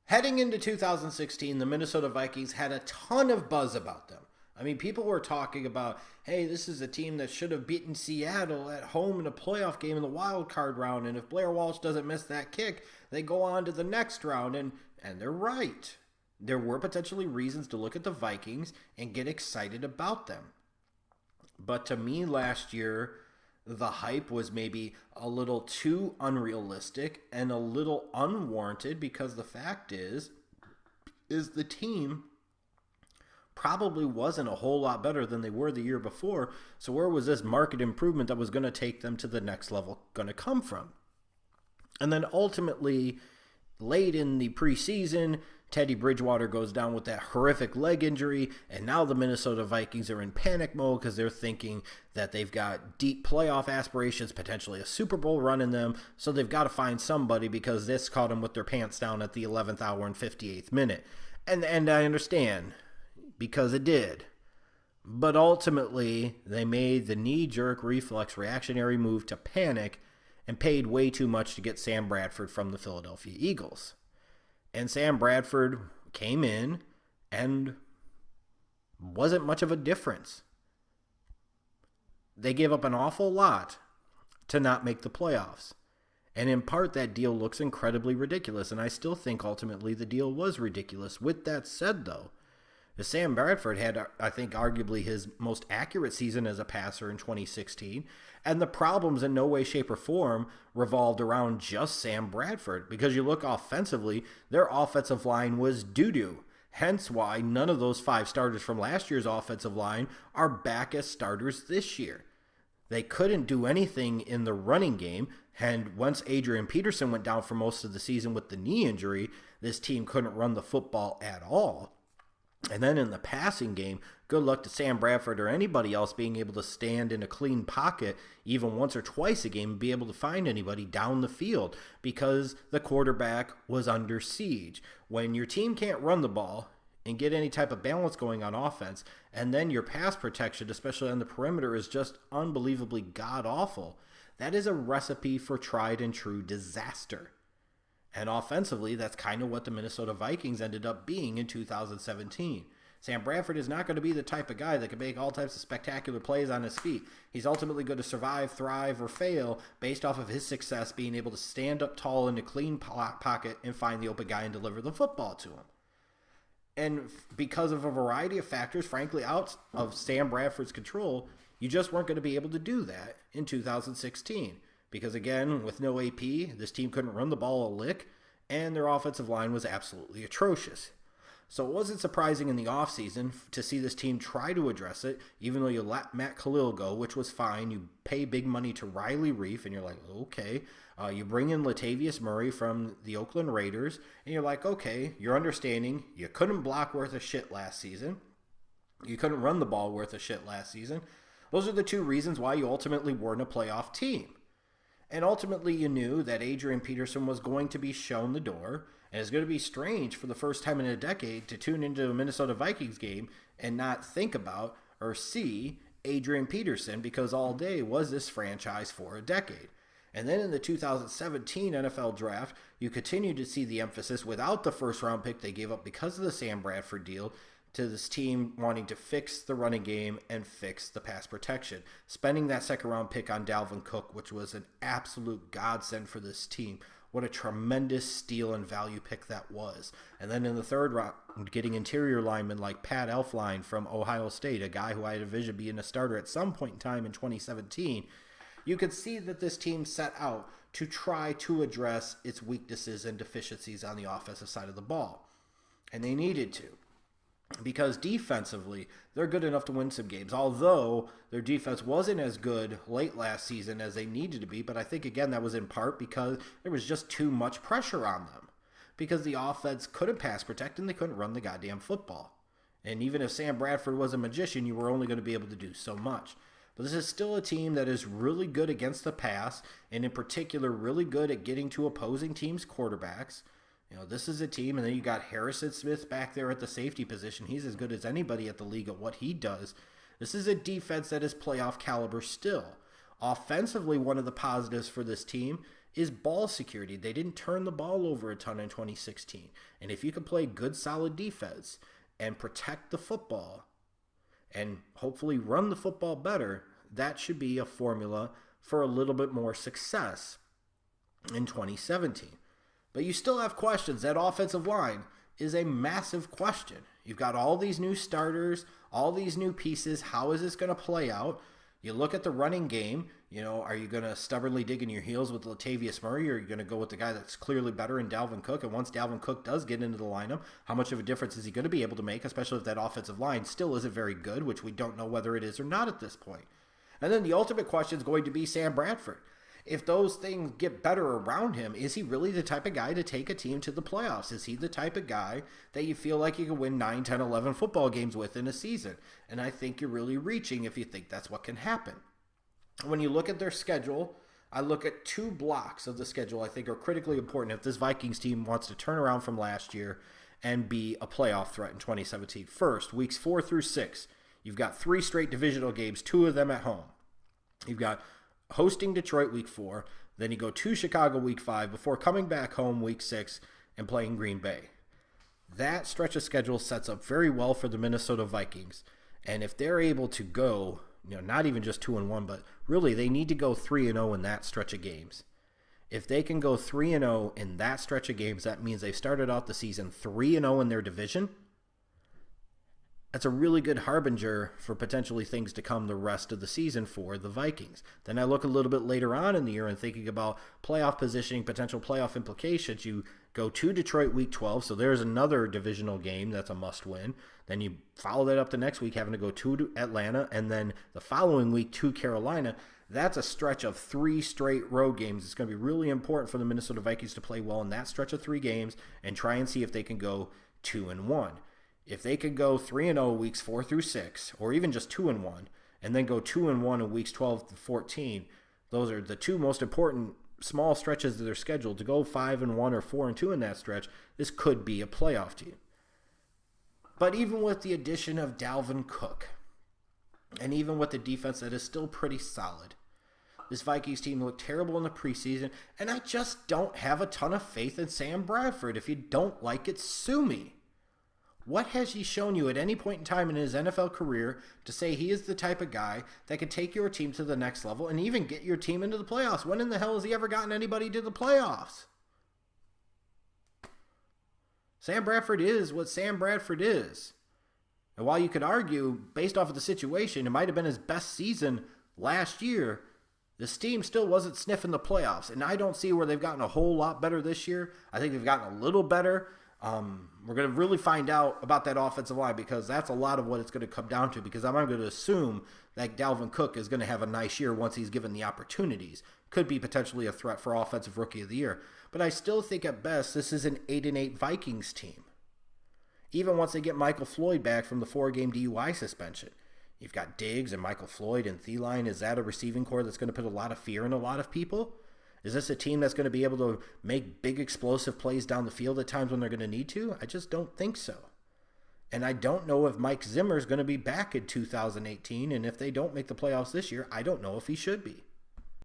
Heading into 2016, the Minnesota Vikings had a ton of buzz about them. I mean, people were talking about, hey, this is a team that should have beaten Seattle at home in a playoff game in the wild card round, and if Blair Walsh doesn't miss that kick, they go on to the next round, and they're right. There were potentially reasons to look at the Vikings and get excited about them. But to me last year, the hype was maybe a little too unrealistic and a little unwarranted because the fact is the team probably wasn't a whole lot better than they were the year before. So where was this market improvement that was going to take them to the next level going to come from? And then ultimately, late in the preseason, Teddy Bridgewater goes down with that horrific leg injury, and now the Minnesota Vikings are in panic mode because they're thinking that they've got deep playoff aspirations, potentially a Super Bowl run in them, so they've got to find somebody because this caught them with their pants down at the 11th hour and 58th minute. And I understand, because it did. But ultimately, they made the knee-jerk reflex reactionary move to panic and paid way too much to get Sam Bradford from the Philadelphia Eagles. And Sam Bradford came in and wasn't much of a difference. They gave up an awful lot to not make the playoffs. And in part, that deal looks incredibly ridiculous. And I still think ultimately the deal was ridiculous. With that said, though, Sam Bradford had, I think, arguably his most accurate season as a passer in 2016, and the problems in no way, shape, or form revolved around just Sam Bradford, because you look offensively, their offensive line was doo-doo, hence why none of those 5 starters from last year's offensive line are back as starters this year. They couldn't do anything in the running game, and once Adrian Peterson went down for most of the season with the knee injury, this team couldn't run the football at all. And then in the passing game, good luck to Sam Bradford or anybody else being able to stand in a clean pocket even once or twice a game and be able to find anybody down the field because the quarterback was under siege. When your team can't run the ball and get any type of balance going on offense, and then your pass protection, especially on the perimeter, is just unbelievably god-awful, that is a recipe for tried and true disaster. And offensively, that's kind of what the Minnesota Vikings ended up being in 2017. Sam Bradford is not going to be the type of guy that can make all types of spectacular plays on his feet. He's ultimately going to survive, thrive, or fail based off of his success being able to stand up tall in a clean pocket and find the open guy and deliver the football to him. And because of a variety of factors, frankly, out of Sam Bradford's control, you just weren't going to be able to do that in 2016. Because again, with no AP, this team couldn't run the ball a lick, and their offensive line was absolutely atrocious. So it wasn't surprising in the offseason to see this team try to address it, even though you let Matt Khalil go, which was fine. You pay big money to Riley Reif, and you're like, okay. You bring in Latavius Murray from the Oakland Raiders, and you're like, okay, you're understanding. You couldn't block worth a shit last season. You couldn't run the ball worth a shit last season. Those are the 2 reasons why you ultimately weren't a playoff team. And ultimately, you knew that Adrian Peterson was going to be shown the door, and it's going to be strange for the first time in a decade to tune into a Minnesota Vikings game and not think about or see Adrian Peterson, because all day was this franchise for a decade. And then in the 2017 NFL Draft, you continue to see the emphasis without the first-round pick they gave up because of the Sam Bradford deal, to this team wanting to fix the running game and fix the pass protection. Spending that second-round pick on Dalvin Cook, which was an absolute godsend for this team. What a tremendous steal and value pick that was. And then in the third round, getting interior linemen like Pat Elflein from Ohio State, a guy who I had envisioned being a starter at some point in time in 2017. You could see that this team set out to try to address its weaknesses and deficiencies on the offensive side of the ball. And they needed to. Because defensively, they're good enough to win some games. Although their defense wasn't as good late last season as they needed to be. But I think, again, that was in part because there was just too much pressure on them. Because the offense couldn't pass protect and they couldn't run the goddamn football. And even if Sam Bradford was a magician, you were only going to be able to do so much. But this is still a team that is really good against the pass. And in particular, really good at getting to opposing teams' quarterbacks. You know, this is a team, and then you got Harrison Smith back there at the safety position. He's as good as anybody at the league at what he does. This is a defense that is playoff caliber still. Offensively, one of the positives for this team is ball security. They didn't turn the ball over a ton in 2016. And if you can play good, solid defense and protect the football and hopefully run the football better, that should be a formula for a little bit more success in 2017. But you still have questions. That offensive line is a massive question. You've got all these new starters, all these new pieces. How is this going to play out? You look at the running game, are you going to stubbornly dig in your heels with Latavius Murray, or are you going to go with the guy that's clearly better in Dalvin Cook? And once Dalvin Cook does get into the lineup, how much of a difference is he going to be able to make, especially if that offensive line still isn't very good, which we don't know whether it is or not at this point. And then the ultimate question is going to be Sam Bradford. If those things get better around him, is he really the type of guy to take a team to the playoffs? Is he the type of guy that you feel like you can win 9, 10, 11 football games with in a season? And I think you're really reaching if you think that's what can happen. When you look at their schedule, I look at 2 blocks of the schedule I think are critically important if this Vikings team wants to turn around from last year and be a playoff threat in 2017. First, weeks 4 through 6, you've got 3 straight divisional games, 2 of them at home. You've got hosting Detroit week 4, then you go to Chicago week 5 before coming back home week 6 and playing Green Bay. That stretch of schedule sets up very well for the Minnesota Vikings. And if they're able to go, not even just 2-1, but really they need to go 3-0 in that stretch of games. If they can go 3-0 in that stretch of games, that means they started out the season 3-0 in their division. That's a really good harbinger for potentially things to come the rest of the season for the Vikings. Then I look a little bit later on in the year and thinking about playoff positioning, potential playoff implications. You go to Detroit week 12, so there's another divisional game that's a must-win. Then you follow that up the next week, having to go to Atlanta, and then the following week to Carolina. That's a stretch of 3 straight road games. It's going to be really important for the Minnesota Vikings to play well in that stretch of 3 games and try and see if they can go 2-1. If they could go 3-0 weeks 4 through 6, or even just 2-1, and then go 2-1 in weeks 12 to 14, those are the 2 most important small stretches of their schedule. To go 5-1 or 4-2 in that stretch, this could be a playoff team. But even with the addition of Dalvin Cook, and even with the defense that is still pretty solid, this Vikings team looked terrible in the preseason, and I just don't have a ton of faith in Sam Bradford. If you don't like it, sue me. What has he shown you at any point in time in his NFL career to say he is the type of guy that could take your team to the next level and even get your team into the playoffs? When in the hell has he ever gotten anybody to the playoffs? Sam Bradford is what Sam Bradford is. And while you could argue, based off of the situation, it might have been his best season last year, this team still wasn't sniffing the playoffs. And I don't see where they've gotten a whole lot better this year. I think they've gotten a little better. We're going to really find out about that offensive line because that's a lot of what it's going to come down to, because I'm going to assume that Dalvin Cook is going to have a nice year once he's given the opportunities. Could be potentially a threat for Offensive Rookie of the Year. But I still think at best this is an 8-8 Vikings team. Even once they get Michael Floyd back from the 4-game DUI suspension. You've got Diggs and Michael Floyd and Thielen. Is that a receiving core that's going to put a lot of fear in a lot of people? Is this a team that's going to be able to make big explosive plays down the field at times when they're going to need to? I just don't think so. And I don't know if Mike Zimmer is going to be back in 2018. And if they don't make the playoffs this year, I don't know if he should be.